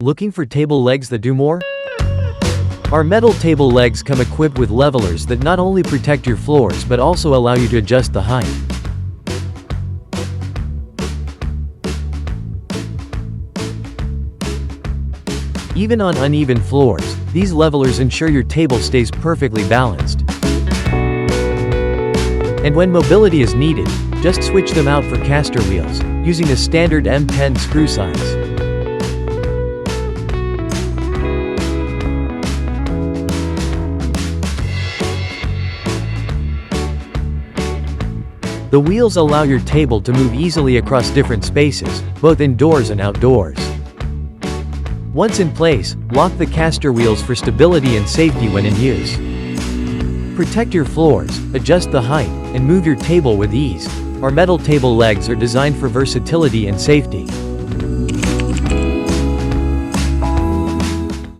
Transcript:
Looking for table legs that do more? Our metal table legs come equipped with levelers that not only protect your floors but also allow you to adjust the height. Even on uneven floors, these levelers ensure your table stays perfectly balanced. And when mobility is needed, just switch them out for caster wheels, using a standard M10 screw size. The wheels allow your table to move easily across different spaces, both indoors and outdoors. Once in place, lock the caster wheels for stability and safety when in use. Protect your floors, adjust the height, and move your table with ease. Our metal table legs are designed for versatility and safety.